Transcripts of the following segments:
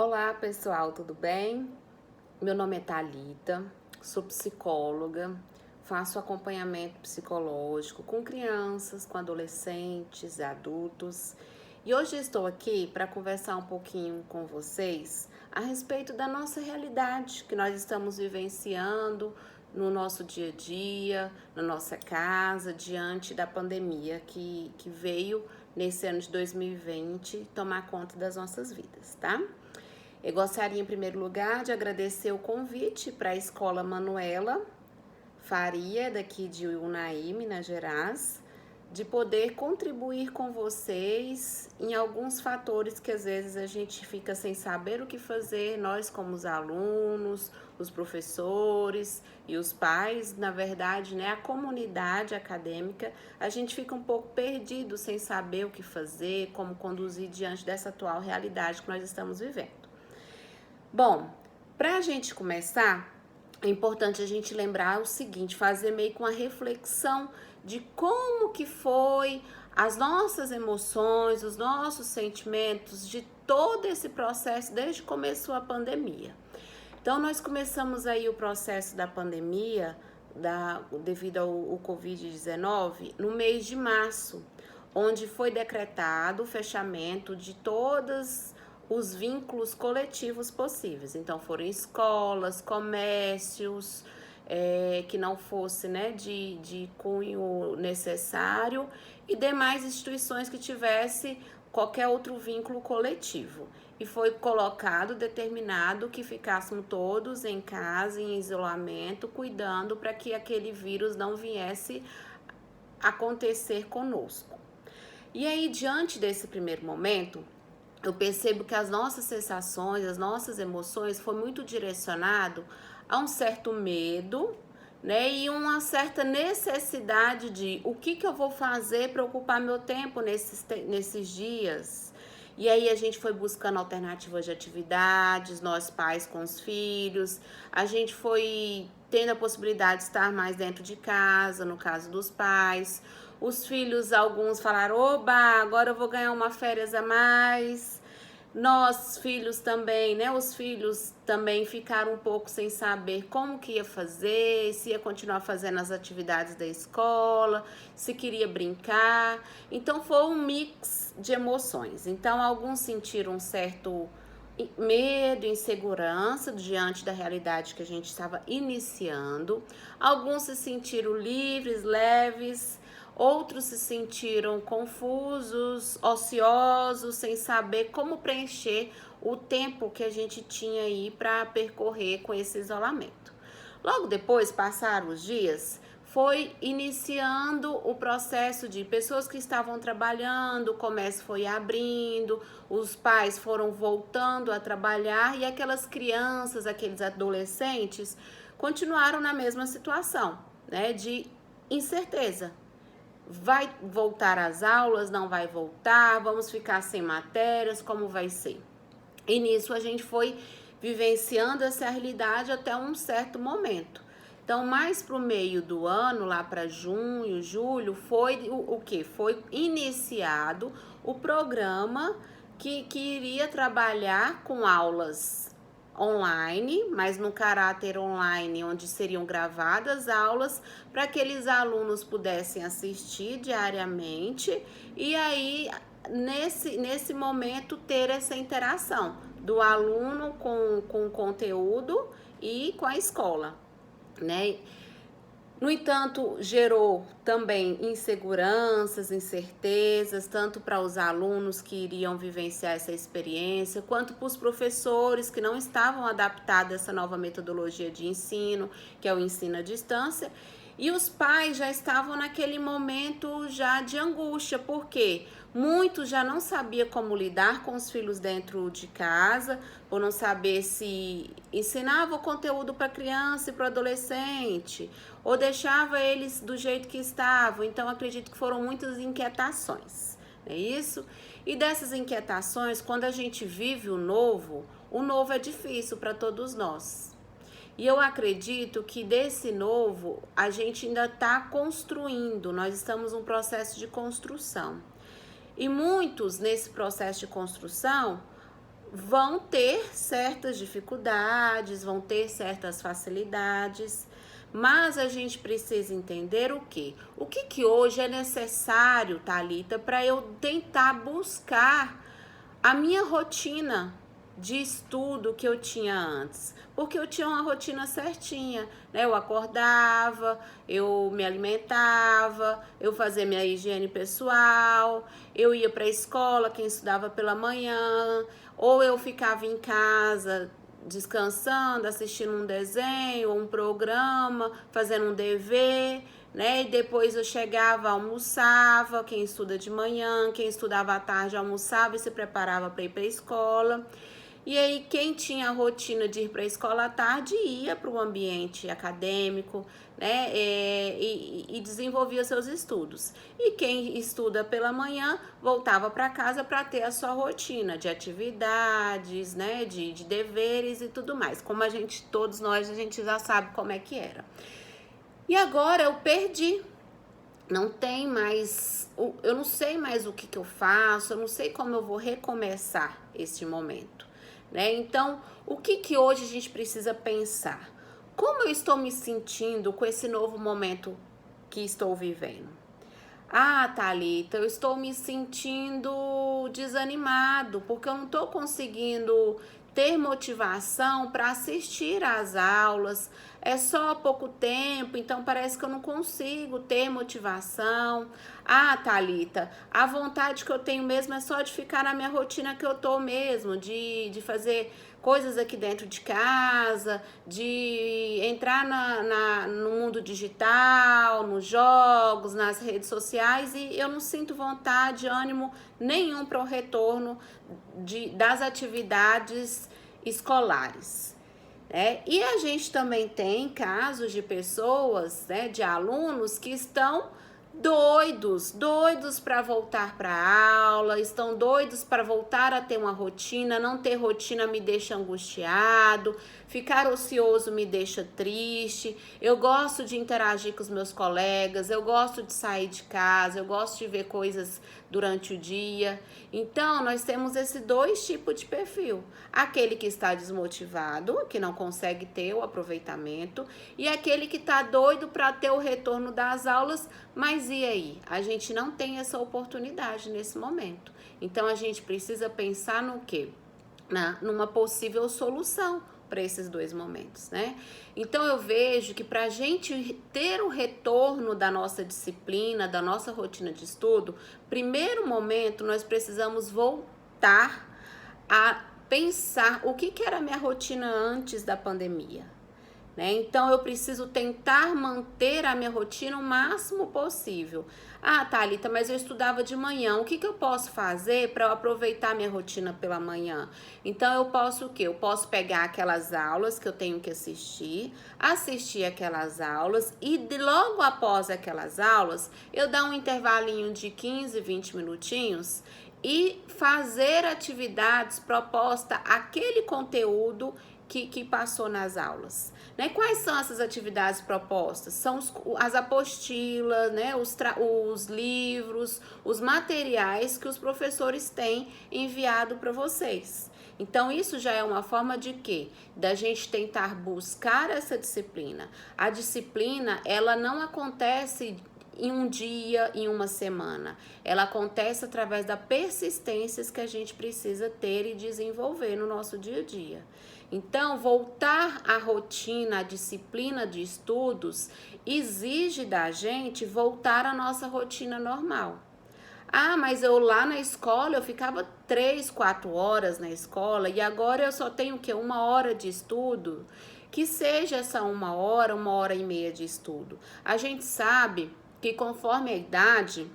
Olá pessoal, tudo bem? Meu nome é Thalita, sou psicóloga, faço acompanhamento psicológico com crianças, com adolescentes e adultos. E hoje estou aqui para conversar um pouquinho com vocês a respeito da nossa realidade que nós estamos vivenciando no nosso dia a dia, na nossa casa, diante da pandemia que veio nesse ano de 2020 tomar conta das nossas vidas, tá? Eu gostaria, em primeiro lugar, de agradecer o convite para a Escola Manuela Faria, daqui de Unai, Minas Gerais, de poder contribuir com vocês em alguns fatores que às vezes a gente fica sem saber o que fazer, nós como os alunos, os professores e os pais, na verdade, né, a comunidade acadêmica, a gente fica um pouco perdido sem saber o que fazer, como conduzir diante dessa atual realidade que nós estamos vivendo. Bom, para a gente começar, é importante a gente lembrar o seguinte, fazer meio que uma reflexão de como que foi as nossas emoções, os nossos sentimentos de todo esse processo desde que começou a pandemia. Então, nós começamos aí o processo da pandemia devido ao Covid-19 no mês de março, onde foi decretado o fechamento de todas os vínculos coletivos possíveis. Então, foram escolas, comércios, que não fosse, né, de cunho necessário e demais instituições que tivesse qualquer outro vínculo coletivo. E foi colocado, determinado que ficássemos todos em casa, em isolamento, cuidando para que aquele vírus não viesse acontecer conosco. E aí, diante desse primeiro momento, eu percebo que as nossas sensações, as nossas emoções foi muito direcionado a um certo medo, né, e uma certa necessidade de o que eu vou fazer para ocupar meu tempo nesses dias. E aí a gente foi buscando alternativas de atividades, nós pais com os filhos, a gente foi tendo a possibilidade de estar mais dentro de casa, no caso dos pais. Os filhos, alguns falaram, oba, agora eu vou ganhar uma férias a mais. Nós, filhos também, né? Os filhos também ficaram um pouco sem saber como que ia fazer, se ia continuar fazendo as atividades da escola, se queria brincar. Então, foi um mix de emoções. Então, alguns sentiram um certo medo, insegurança diante da realidade que a gente estava iniciando. Alguns se sentiram livres, leves. Outros se sentiram confusos, ociosos, sem saber como preencher o tempo que a gente tinha aí para percorrer com esse isolamento. Logo depois, passaram os dias, foi iniciando o processo de pessoas que estavam trabalhando, o comércio foi abrindo, os pais foram voltando a trabalhar e aquelas crianças, aqueles adolescentes continuaram na mesma situação, né, de incerteza. Vai voltar às aulas, não vai voltar, vamos ficar sem matérias, como vai ser? E nisso a gente foi vivenciando essa realidade até um certo momento. Então, mais para o meio do ano, lá para junho, julho, foi o que? Foi iniciado o programa que iria trabalhar com aulas online, mas no caráter online, onde seriam gravadas aulas para que aqueles alunos pudessem assistir diariamente e aí nesse momento ter essa interação do aluno com o conteúdo e com a escola, né? No entanto, gerou também inseguranças, incertezas, tanto para os alunos que iriam vivenciar essa experiência, quanto para os professores que não estavam adaptados a essa nova metodologia de ensino, que é o ensino à distância, e os pais já estavam naquele momento já de angústia, porque muitos já não sabiam como lidar com os filhos dentro de casa, por não saber se ensinava o conteúdo para a criança e para o adolescente, ou deixava eles do jeito que estavam. Então, acredito que foram muitas inquietações, é isso? E dessas inquietações, quando a gente vive o novo é difícil para todos nós. E eu acredito que desse novo a gente ainda está construindo, nós estamos num processo de construção. E muitos nesse processo de construção vão ter certas dificuldades, vão ter certas facilidades, mas a gente precisa entender o quê? O que hoje é necessário, Thalita, para eu tentar buscar a minha rotina de estudo que eu tinha antes, porque eu tinha uma rotina certinha, né? Eu acordava, eu me alimentava, eu fazia minha higiene pessoal, eu ia para a escola, quem estudava pela manhã, ou eu ficava em casa descansando, assistindo um desenho, um programa, fazendo um dever, né? E depois eu chegava, almoçava, quem estuda de manhã, quem estudava à tarde almoçava e se preparava para ir para a escola. E aí, quem tinha a rotina de ir para a escola à tarde ia para o ambiente acadêmico, né? E desenvolvia seus estudos. E quem estuda pela manhã voltava para casa para ter a sua rotina de atividades, né? De deveres e tudo mais. Como todos nós, a gente já sabe como é que era. E agora eu perdi. Não tem mais, eu não sei mais o que eu faço, eu não sei como eu vou recomeçar este momento, né? Então, o que hoje a gente precisa pensar? Como eu estou me sentindo com esse novo momento que estou vivendo? Ah, Thalita, eu estou me sentindo desanimado, porque eu não estou conseguindo ter motivação para assistir às aulas. É só pouco tempo, então parece que eu não consigo ter motivação. Ah, Thalita, a vontade que eu tenho mesmo é só de ficar na minha rotina que eu tô mesmo, de fazer coisas aqui dentro de casa, de entrar no mundo digital, nos jogos, nas redes sociais, e eu não sinto vontade, ânimo nenhum para o retorno das atividades escolares. E a gente também tem casos de pessoas, né, de alunos que estão doidos para voltar para a aula, estão doidos para voltar a ter uma rotina. Não ter rotina me deixa angustiado, ficar ocioso me deixa triste. Eu gosto de interagir com os meus colegas, eu gosto de sair de casa, eu gosto de ver coisas durante o dia. Então, nós temos esses dois tipos de perfil. Aquele que está desmotivado, que não consegue ter o aproveitamento, e aquele que está doido para ter o retorno das aulas, mas e aí? A gente não tem essa oportunidade nesse momento. Então, a gente precisa pensar no quê? Numa possível solução para esses dois momentos, né? Então eu vejo que para a gente ter o retorno da nossa disciplina, da nossa rotina de estudo, primeiro momento nós precisamos voltar a pensar o que era a minha rotina antes da pandemia, né? Então eu preciso tentar manter a minha rotina o máximo possível. Ah, Thalita, mas eu estudava de manhã. O que eu posso fazer para eu aproveitar minha rotina pela manhã? Então eu posso o quê? Eu posso pegar aquelas aulas que eu tenho que assistir aquelas aulas e logo após aquelas aulas eu dar um intervalinho de 15, 20 minutinhos e fazer atividades propostas àquele conteúdo que passou nas aulas, né? Quais são essas atividades propostas? São as apostilas, né? Os livros, os materiais que os professores têm enviado para vocês. Então, isso já é uma forma de quê? Da gente tentar buscar essa disciplina. A disciplina, ela não acontece em um dia, em uma semana. Ela acontece através das persistências que a gente precisa ter e desenvolver no nosso dia a dia. Então, voltar à rotina, à disciplina de estudos, exige da gente voltar à nossa rotina normal. Ah, mas eu lá na escola, eu ficava 3, 4 horas na escola e agora eu só tenho o quê? 1 hora de estudo? Que seja essa 1 hora e meia de estudo. A gente sabe que conforme a idade,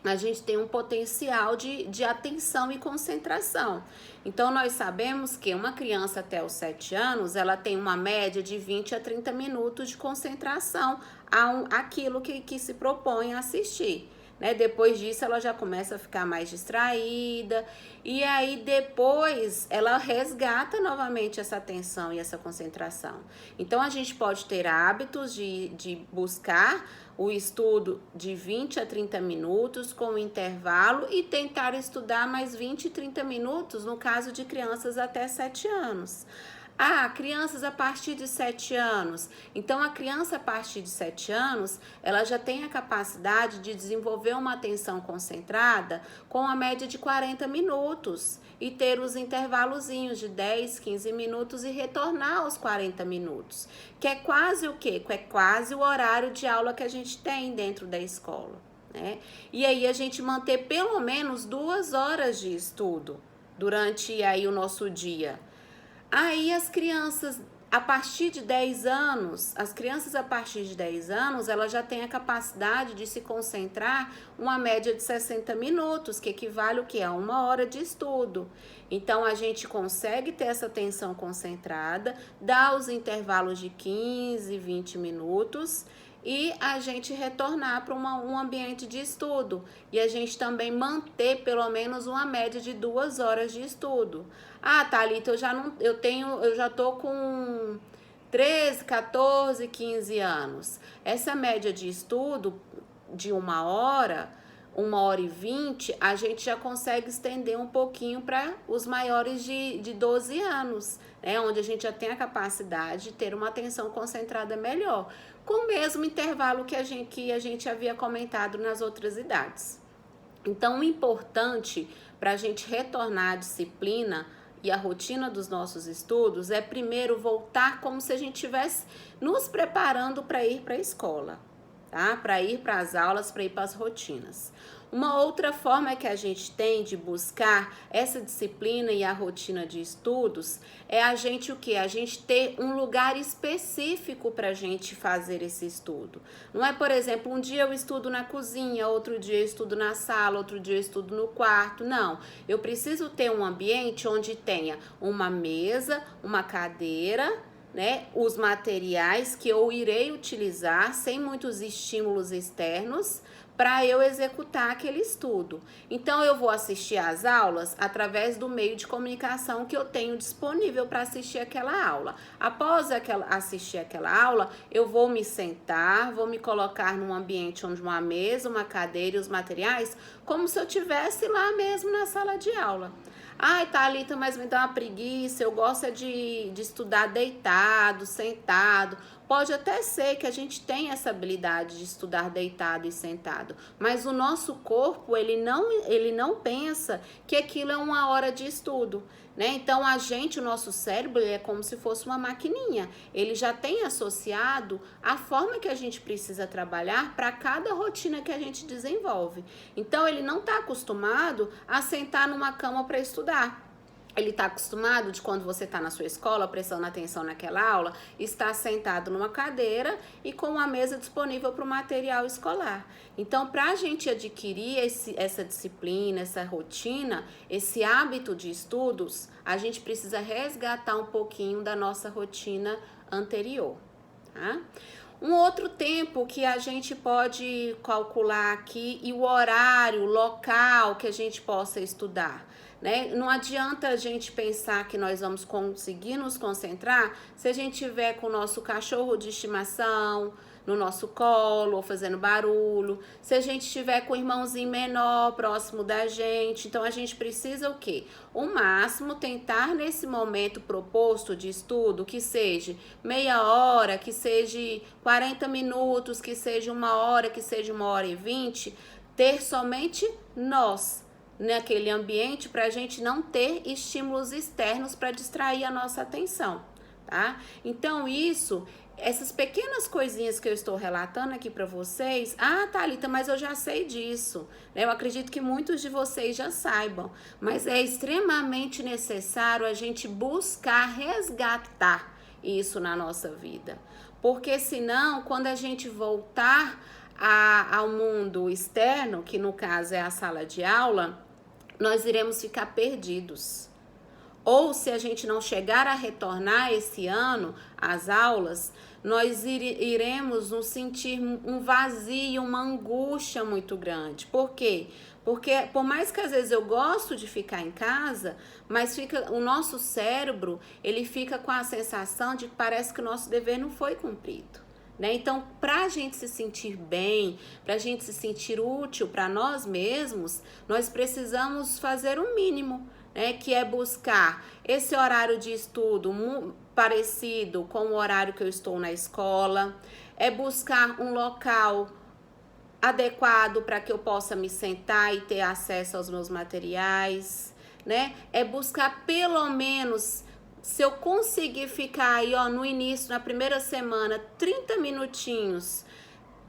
a gente tem um potencial de atenção e concentração. Então, nós sabemos que uma criança até os 7 anos, ela tem uma média de 20 a 30 minutos de concentração àquilo que se propõe a assistir, né? Depois disso ela já começa a ficar mais distraída e aí depois ela resgata novamente essa atenção e essa concentração. Então a gente pode ter hábitos de buscar o estudo de 20 a 30 minutos com intervalo e tentar estudar mais 20, 30 minutos no caso de crianças até 7 anos. Ah, crianças a partir de 7 anos. Então, a criança a partir de 7 anos, ela já tem a capacidade de desenvolver uma atenção concentrada com a média de 40 minutos e ter os intervalozinhos de 10, 15 minutos e retornar aos 40 minutos, que é quase o quê? É quase o horário de aula que a gente tem dentro da escola, né? E aí a gente manter pelo menos 2 horas de estudo durante aí o nosso dia. Aí as crianças a partir de 10 anos, elas já têm a capacidade de se concentrar uma média de 60 minutos, que equivale o quê? A 1 hora de estudo. Então, a gente consegue ter essa atenção concentrada, dar os intervalos de 15, 20 minutos e a gente retornar para um ambiente de estudo. E a gente também manter pelo menos uma média de 2 horas de estudo. Ah, Thalita, eu já tô com 13, 14, 15 anos. Essa média de estudo de 1 hora, 1 hora e 20, a gente já consegue estender um pouquinho para os maiores de 12 anos, né? Onde a gente já tem a capacidade de ter uma atenção concentrada melhor, com o mesmo intervalo que a gente havia comentado nas outras idades. Então, o importante para a gente retornar à disciplina e a rotina dos nossos estudos é primeiro voltar como se a gente estivesse nos preparando para ir para a escola, tá? Para ir para as aulas, para ir para as rotinas. Uma outra forma que a gente tem de buscar essa disciplina e a rotina de estudos é a gente o quê? A gente ter um lugar específico para a gente fazer esse estudo. Não é, por exemplo, um dia eu estudo na cozinha, outro dia eu estudo na sala, outro dia eu estudo no quarto. Não, eu preciso ter um ambiente onde tenha uma mesa, uma cadeira, né, os materiais que eu irei utilizar sem muitos estímulos externos para eu executar aquele estudo. Então, eu vou assistir às aulas através do meio de comunicação que eu tenho disponível para assistir aquela aula. Após assistir aquela aula, eu vou me sentar, vou me colocar num ambiente onde uma mesa, uma cadeira e os materiais, como se eu estivesse lá mesmo na sala de aula. Ai, Thalita, mas me dá uma preguiça, eu gosto de estudar deitado, sentado. Pode até ser que a gente tenha essa habilidade de estudar deitado e sentado, mas o nosso corpo, ele não pensa que aquilo é 1 hora de estudo, né? Então, o nosso cérebro, ele é como se fosse uma maquininha. Ele já tem associado a forma que a gente precisa trabalhar para cada rotina que a gente desenvolve. Então, ele não está acostumado a sentar numa cama para estudar. Ele está acostumado de quando você está na sua escola, prestando atenção naquela aula, estar sentado numa cadeira e com uma mesa disponível para o material escolar. Então, para a gente adquirir essa disciplina, essa rotina, esse hábito de estudos, a gente precisa resgatar um pouquinho da nossa rotina anterior, tá? Um outro tempo que a gente pode calcular aqui e o horário, o local que a gente possa estudar, né? Não adianta a gente pensar que nós vamos conseguir nos concentrar se a gente tiver com o nosso cachorro de estimação no nosso colo ou fazendo barulho, se a gente estiver com o irmãozinho menor próximo da gente. Então a gente precisa o quê? O máximo tentar nesse momento proposto de estudo, que seja meia hora, que seja 40 minutos, que seja 1 hora, que seja 1 hora e 20, ter somente nós naquele ambiente para a gente não ter estímulos externos para distrair a nossa atenção, tá? Então essas pequenas coisinhas que eu estou relatando aqui para vocês, Thalita, mas eu já sei disso, né? Eu acredito que muitos de vocês já saibam, mas é extremamente necessário a gente buscar resgatar isso na nossa vida, porque senão, quando a gente voltar ao mundo externo, que no caso é a sala de aula, nós iremos ficar perdidos. ou se a gente não chegar a retornar esse ano às aulas, nós iremos nos sentir um vazio, uma angústia muito grande. Por quê? Porque por mais que às vezes eu gosto de ficar em casa, mas o nosso cérebro, ele fica com a sensação de que parece que o nosso dever não foi cumprido. Né? Então, para a gente se sentir bem, para a gente se sentir útil para nós mesmos, nós precisamos fazer o mínimo, né? Que é buscar esse horário de estudo parecido com o horário que eu estou na escola, é buscar um local adequado para que eu possa me sentar e ter acesso aos meus materiais, né? É buscar pelo menos, se eu conseguir ficar aí, ó, no início, na primeira semana, 30 minutinhos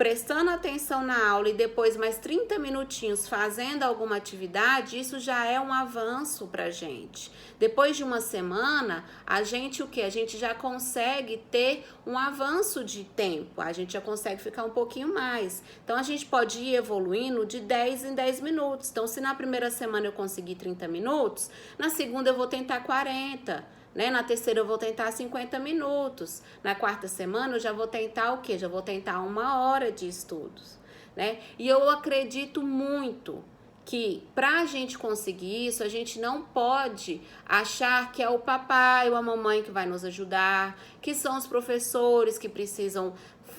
prestando atenção na aula e depois mais 30 minutinhos fazendo alguma atividade, isso já é um avanço pra gente. Depois de uma semana, a gente o quê? A gente já consegue ter um avanço de tempo, a gente já consegue ficar um pouquinho mais. Então, a gente pode ir evoluindo de 10 em 10 minutos. Então, se na primeira semana eu conseguir 30 minutos, na segunda eu vou tentar 40. Né? Na terceira eu vou tentar 50 minutos. Na quarta semana eu já vou tentar o quê? Já vou tentar 1 hora de estudos. Né? E eu acredito muito que para a gente conseguir isso, a gente não pode achar que é o papai ou a mamãe que vai nos ajudar, que são os professores que precisam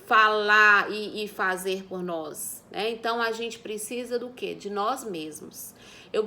falar e fazer por nós. Né? Então a gente precisa do quê? De nós mesmos.